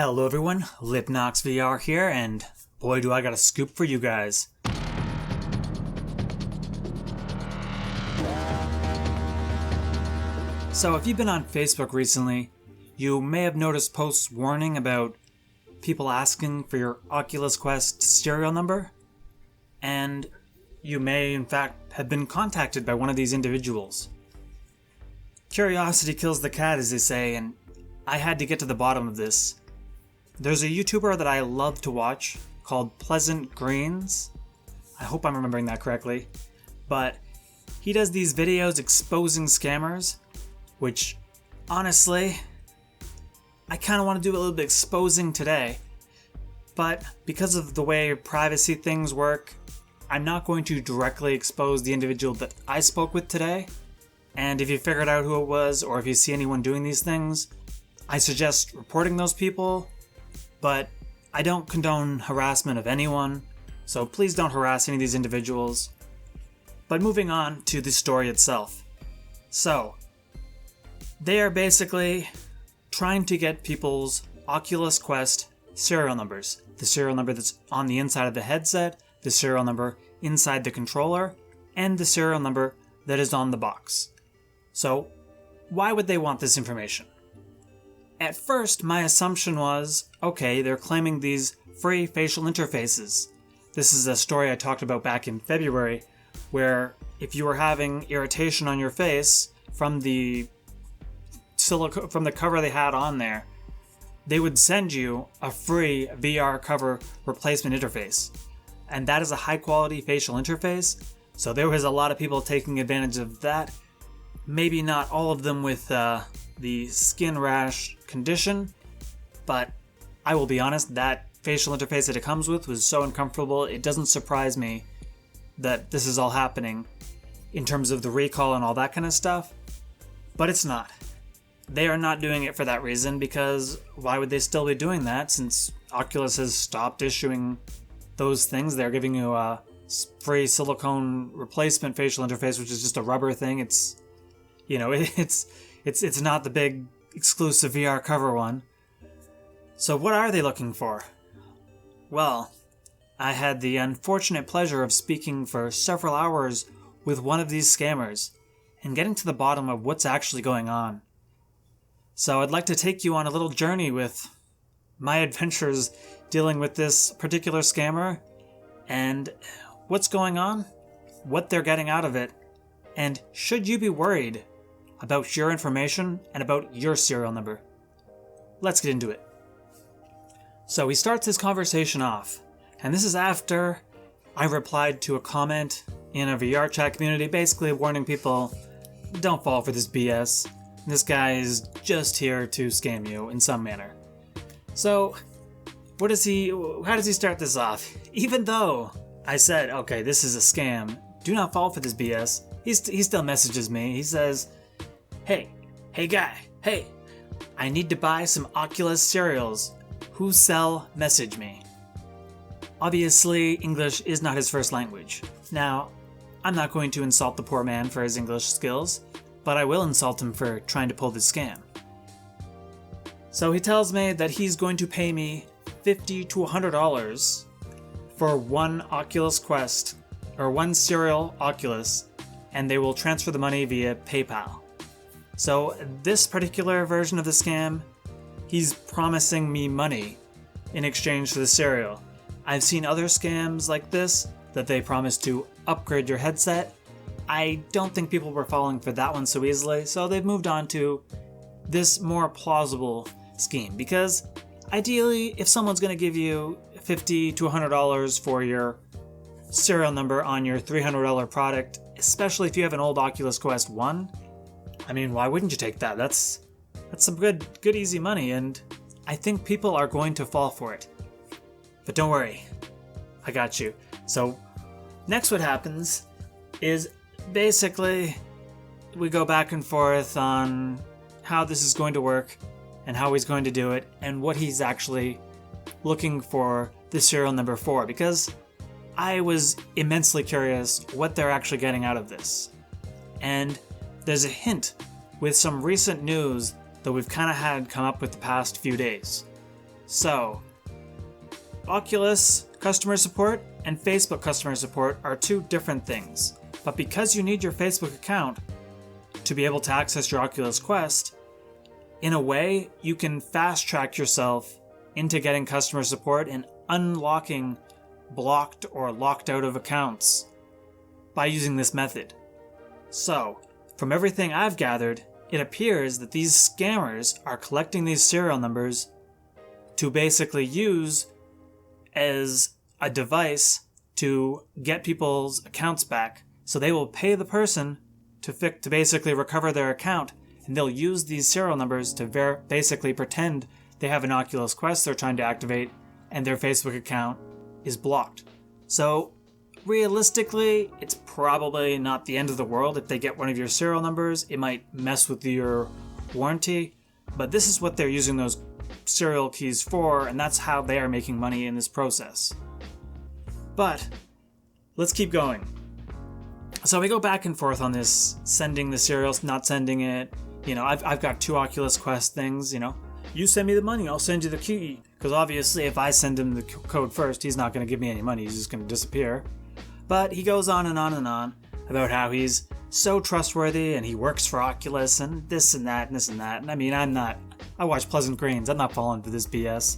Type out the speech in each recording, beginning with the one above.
Hello everyone, Lipnox VR here, and boy do I got a scoop for you guys. So if you've been on Facebook recently, you may have noticed posts warning about people asking for your Oculus Quest serial number, and you may in fact have been contacted by one of these individuals. Curiosity kills the cat, as they say, and I had to get to the bottom of this. There's a YouTuber that I love to watch called Pleasant Greens. I hope I'm remembering that correctly. But he does these videos exposing scammers, which, honestly, I kind of want to do a little bit exposing today. But because of the way privacy things work, I'm not going to directly expose the individual that I spoke with today. And if you figured out who it was, or if you see anyone doing these things, I suggest reporting those people. But I don't condone harassment of anyone, so please don't harass any of these individuals. But moving on to the story itself. So, they are basically trying to get people's Oculus Quest serial numbers. The serial number that's on the inside of the headset, the serial number inside the controller, and the serial number that is on the box. So, why would they want this information? At first, my assumption was, okay, they're claiming these free facial interfaces. This is a story I talked about back in February, where if you were having irritation on your face from the cover they had on there, they would send you a free VR cover replacement interface. And that is a high-quality facial interface, so there was a lot of people taking advantage of that. Maybe not all of them with the skin rash condition, but I will be honest, that facial interface that it comes with was so uncomfortable, it doesn't surprise me that this is all happening in terms of the recall and all that kind of stuff, but it's not. They are not doing it for that reason, because why would they still be doing that since Oculus has stopped issuing those things? They're giving you a free silicone replacement facial interface, which is just a rubber thing. It's, you know, it's not the big exclusive VR cover one. So what are they looking for? Well, I had the unfortunate pleasure of speaking for several hours with one of these scammers and getting to the bottom of what's actually going on. So I'd like to take you on a little journey with my adventures dealing with this particular scammer and what's going on, what they're getting out of it, and should you be worried about your information and about your serial number. Let's get into it. So he starts his conversation off, and this is after I replied to a comment in a VR chat community basically warning people, don't fall for this BS. This guy is just here to scam you in some manner. So, how does he start this off? Even though I said, okay, this is a scam, do not fall for this BS, he still messages me. He says, Hey guy, hey, I need to buy some Oculus cereals. Who sell? Message me. Obviously, English is not his first language. Now, I'm not going to insult the poor man for his English skills, but I will insult him for trying to pull this scam. So he tells me that he's going to pay me $50 to $100 for one Oculus Quest, or one serial Oculus, and they will transfer the money via PayPal. So this particular version of the scam, he's promising me money in exchange for the cereal. I've seen other scams like this that they promise to upgrade your headset. I don't think people were falling for that one so easily, so they've moved on to this more plausible scheme. Because ideally, if someone's going to give you $50 to $100 for your serial number on your $300 product, especially if you have an old Oculus Quest 1, I mean, why wouldn't you take that? That's some good easy money, and I think people are going to fall for it. But don't worry, I got you. So next what happens is basically we go back and forth on how this is going to work and how he's going to do it and what he's actually looking for the serial number for, because I was immensely curious what they're actually getting out of this. And there's a hint with some recent news that we've kind of had come up with the past few days. So, Oculus customer support and Facebook customer support are two different things. But because you need your Facebook account to be able to access your Oculus Quest, in a way, you can fast track yourself into getting customer support and unlocking blocked or locked out of accounts by using this method. So, from everything I've gathered, it appears that these scammers are collecting these serial numbers to basically use as a device to get people's accounts back. So they will pay the person to basically recover their account, and they'll use these serial numbers to basically pretend they have an Oculus Quest they're trying to activate, and their Facebook account is blocked. So realistically, it's probably not the end of the world if they get one of your serial numbers. It might mess with your warranty, but this is what they're using those serial keys for, and that's how they are making money in this process. But let's keep going. So we go back and forth on this, sending the serials, not sending it. I've got 2 Oculus Quest things, You send me the money, I'll send you the key. Because obviously if I send him the code first, he's not going to give me any money, he's just going to disappear. But he goes on and on and on about how he's so trustworthy and he works for Oculus and this and that and this and that. And I mean, I watch Pleasant Greens, I'm not falling for this BS.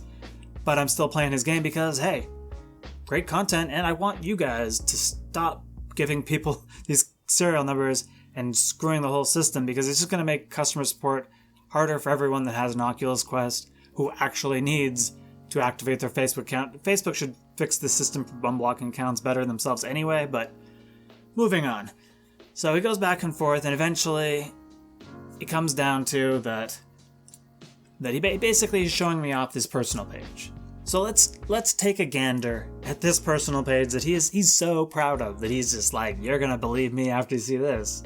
But I'm still playing his game because, hey, great content, and I want you guys to stop giving people these serial numbers and screwing the whole system, because it's just going to make customer support harder for everyone that has an Oculus Quest who actually needs to activate their Facebook account. Facebook should fix the system for unblocking accounts better themselves anyway, but moving on. So he goes back and forth, and eventually it comes down to that he basically is showing me off this personal page. So let's take a gander at this personal page that he's so proud of, that he's just like, you're gonna believe me after you see this.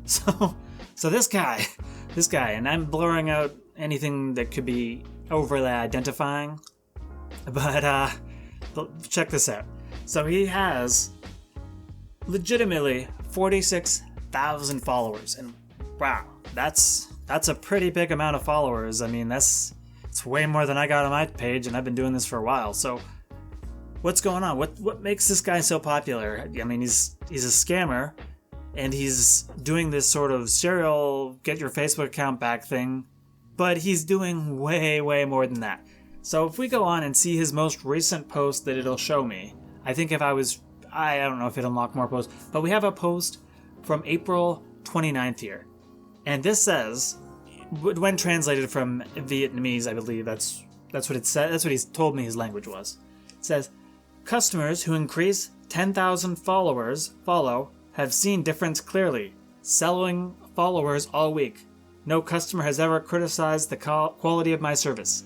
So this guy, and I'm blurring out anything that could be overly identifying, but check this out. So he has legitimately 46,000 followers, and wow, that's a pretty big amount of followers. I mean, it's way more than I got on my page, and I've been doing this for a while. So what's going on? What makes this guy so popular? I mean, he's a scammer, and he's doing this sort of serial get your Facebook account back thing, but he's doing way, way more than that. So if we go on and see his most recent post that it'll show me, I don't know if it'll unlock more posts, but we have a post from April 29th here. And this says, when translated from Vietnamese, I believe that's what it said. That's what he's told me his language was. It says, customers who increase 10,000 follow have seen difference clearly. Selling followers all week. No customer has ever criticized the quality of my service.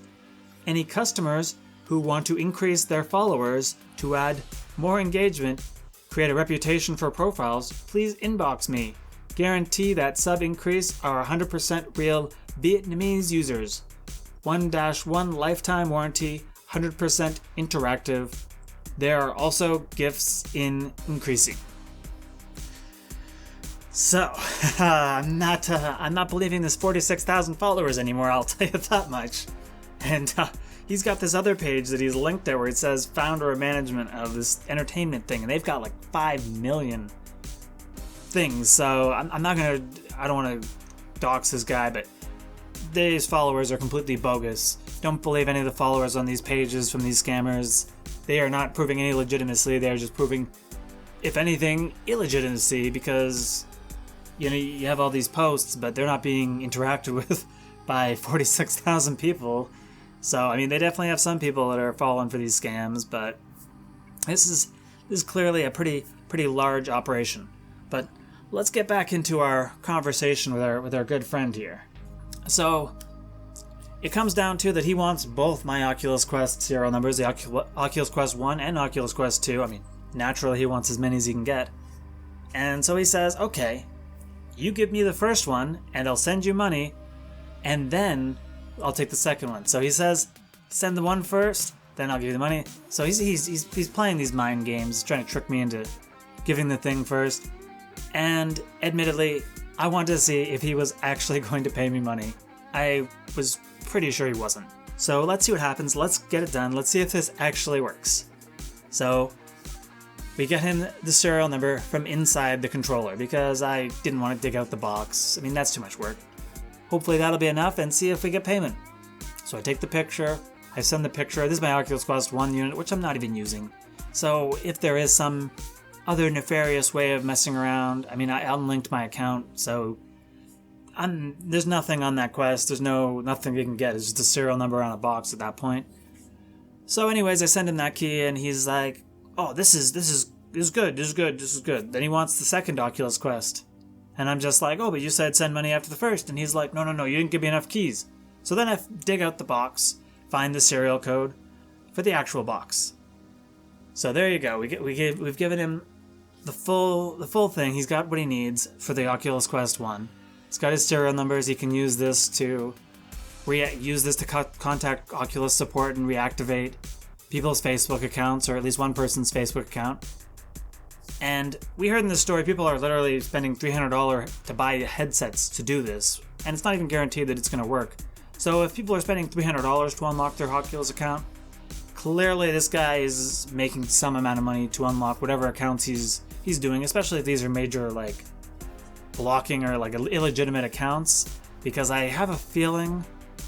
Any customers who want to increase their followers to add more engagement, create a reputation for profiles, please inbox me. Guarantee that sub increase are 100% real Vietnamese users. 1-1 lifetime warranty, 100% interactive. There are also gifts in increasing. So, I'm not believing this 46,000 followers anymore, I'll tell you that much. And he's got this other page that he's linked there where it says founder of management of this entertainment thing, and they've got like 5 million things. So I don't want to dox this guy, but these followers are completely bogus. Don't believe any of the followers on these pages from these scammers. They are not proving any legitimacy. They're just proving, if anything, illegitimacy, because you have all these posts, but they're not being interacted with by 46,000 people. So, I mean, they definitely have some people that are falling for these scams, but this is clearly a pretty large operation. But let's get back into our conversation with our good friend here. So, it comes down to that he wants both my Oculus Quest serial numbers, the Oculus Quest 1 and Oculus Quest 2. I mean, naturally he wants as many as he can get. And so he says, okay, you give me the first one, and I'll send you money, and then I'll take the second one. So he says, send the one first, then I'll give you the money. So he's playing these mind games, trying to trick me into giving the thing first. And admittedly, I wanted to see if he was actually going to pay me money. I was pretty sure he wasn't. So let's see what happens. Let's get it done. Let's see if this actually works. So we get him the serial number from inside the controller because I didn't want to dig out the box. I mean, that's too much work. Hopefully that'll be enough, and see if we get payment. So I take the picture. I send the picture. This is my Oculus Quest 1 unit, which I'm not even using. So if there is some other nefarious way of messing around, I mean, I unlinked my account, so there's nothing on that Quest. There's nothing you can get. It's just a serial number on a box at that point. So anyways, I send him that key, and he's like, "Oh, this is good." Then he wants the second Oculus Quest, and I'm just like, "Oh, but you said send money after the first." And he's like, "No, you didn't give me enough keys." So then I dig out the box, find the serial code for the actual box. So there you go. We've given him the full thing. He's got what he needs for the Oculus Quest 1. He's got his serial numbers. He can use this to contact Oculus support and reactivate people's Facebook accounts, or at least one person's Facebook account. And we heard in this story, people are literally spending $300 to buy headsets to do this, and it's not even guaranteed that it's going to work. So if people are spending $300 to unlock their Oculus account, clearly this guy is making some amount of money to unlock whatever accounts he's doing, especially if these are major like blocking or like illegitimate accounts, because I have a feeling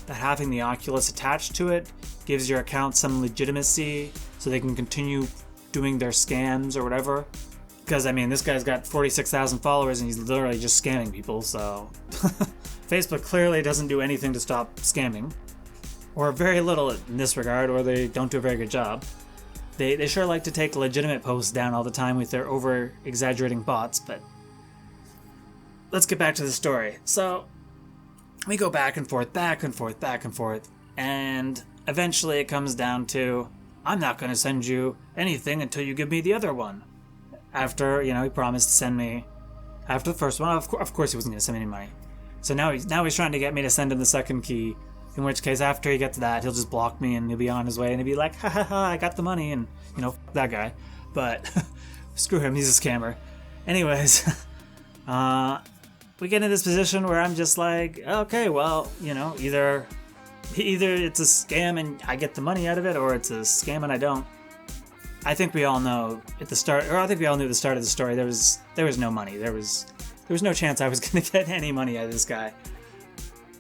that having the Oculus attached to it gives your account some legitimacy so they can continue doing their scams or whatever. Because I mean, this guy's got 46,000 followers and he's literally just scamming people, so Facebook clearly doesn't do anything to stop scamming, or very little in this regard, or they don't do a very good job. They sure like to take legitimate posts down all the time with their over-exaggerating bots, but let's get back to the story. So we go back and forth, and eventually it comes down to, I'm not going to send you anything until you give me the other one. After, he promised to send me, after the first one, of course he wasn't going to send me any money. So now he's trying to get me to send him the second key, in which case after he gets that, he'll just block me and he'll be on his way and he'll be like, ha, I got the money, and, that guy. But screw him, he's a scammer. Anyways, we get in this position where I'm just like, okay, well, either it's a scam and I get the money out of it, or it's a scam and I don't. I think we all know at the start, or I think we all knew at the start of the story, there was no money. There was no chance I was going to get any money out of this guy.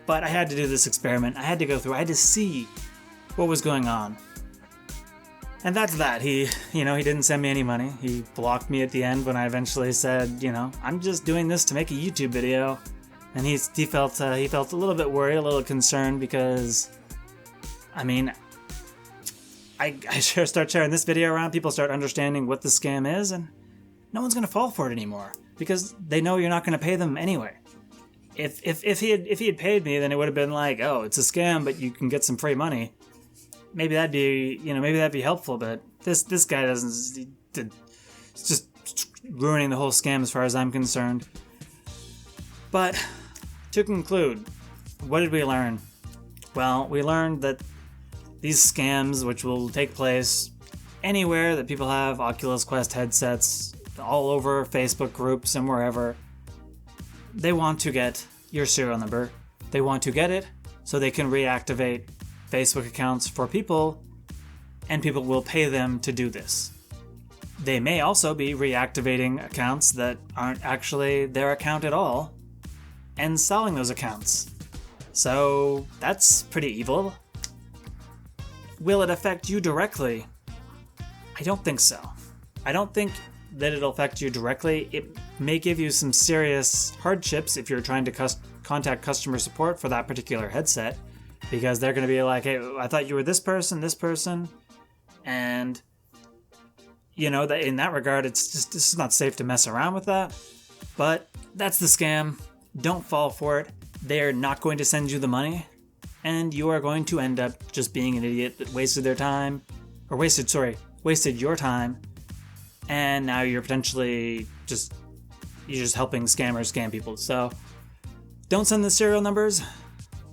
But I had to do this experiment. I had to go through. I had to see what was going on. And that's that. He didn't send me any money. He blocked me at the end when I eventually said, I'm just doing this to make a YouTube video. And he felt a little bit worried, a little concerned, because, I mean, I start sharing this video around, people start understanding what the scam is, and no one's going to fall for it anymore, because they know you're not going to pay them anyway. If he had paid me, then it would have been like, oh, it's a scam, but you can get some free money. Maybe that'd be helpful, but this guy doesn't. It's just ruining the whole scam as far as I'm concerned. But to conclude, what did we learn? Well, we learned that these scams, which will take place anywhere that people have Oculus Quest headsets, all over Facebook groups and wherever, they want to get your serial number. They want to get it so they can reactivate Facebook accounts for people, and people will pay them to do this. They may also be reactivating accounts that aren't actually their account at all and selling those accounts. So that's pretty evil. Will it affect you directly? I don't think so. I don't think that it'll affect you directly. It may give you some serious hardships if you're trying to contact customer support for that particular headset, because they're going to be like, hey, I thought you were this person, and that in that regard, this is not safe to mess around with that. But that's the scam. Don't fall for it. They're not going to send you the money, and you are going to end up just being an idiot that wasted your time, and now you're potentially just helping scammers scam people. So don't send the serial numbers.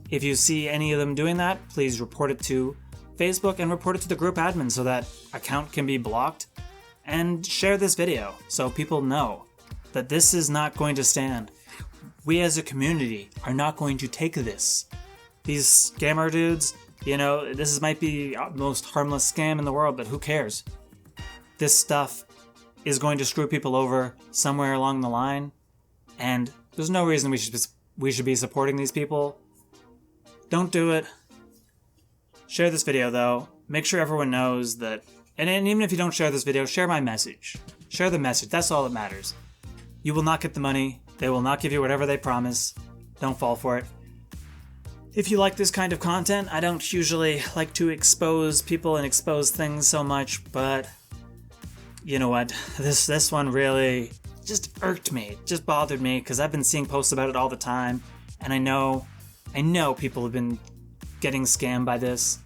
If you see any of them doing that, please report it to Facebook and report it to the group admin so that account can be blocked, and share this video so people know that this is not going to stand. We as a community are not going to take this. These scammer dudes, This might be the most harmless scam in the world, but who cares? This stuff is going to screw people over somewhere along the line, and there's no reason we should be supporting these people. Don't do it. Share this video, though. Make sure everyone knows that, and even if you don't share this video, share my message. Share the message. That's all that matters. You will not get the money. They will not give you whatever they promise. Don't fall for it. If you like this kind of content, I don't usually like to expose people and expose things so much, but you know what? This one really just irked me. It just bothered me because I've been seeing posts about it all the time, and I know people have been getting scammed by this.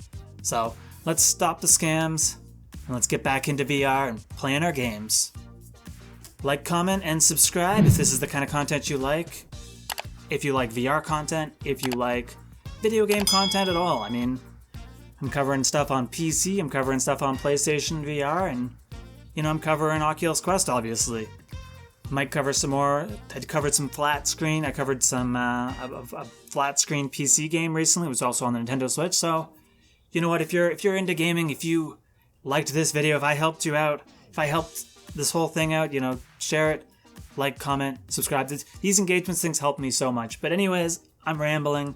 So let's stop the scams and let's get back into VR and playing our games. Like, comment, and subscribe if this is the kind of content you like. If you like VR content, if you like video game content at all. I mean, I'm covering stuff on PC, I'm covering stuff on PlayStation VR, and, I'm covering Oculus Quest, obviously. Might cover some more. I covered some flat screen. I covered some a flat screen PC game recently. It was also on the Nintendo Switch. So, you know what? If you're into gaming, if you liked this video, if I helped you out, if I helped this whole thing out, share it, like, comment, subscribe. These engagements things help me so much. But anyways, I'm rambling.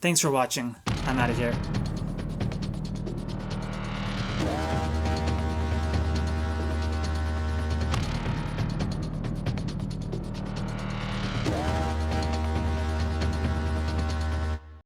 Thanks for watching. I'm out of here.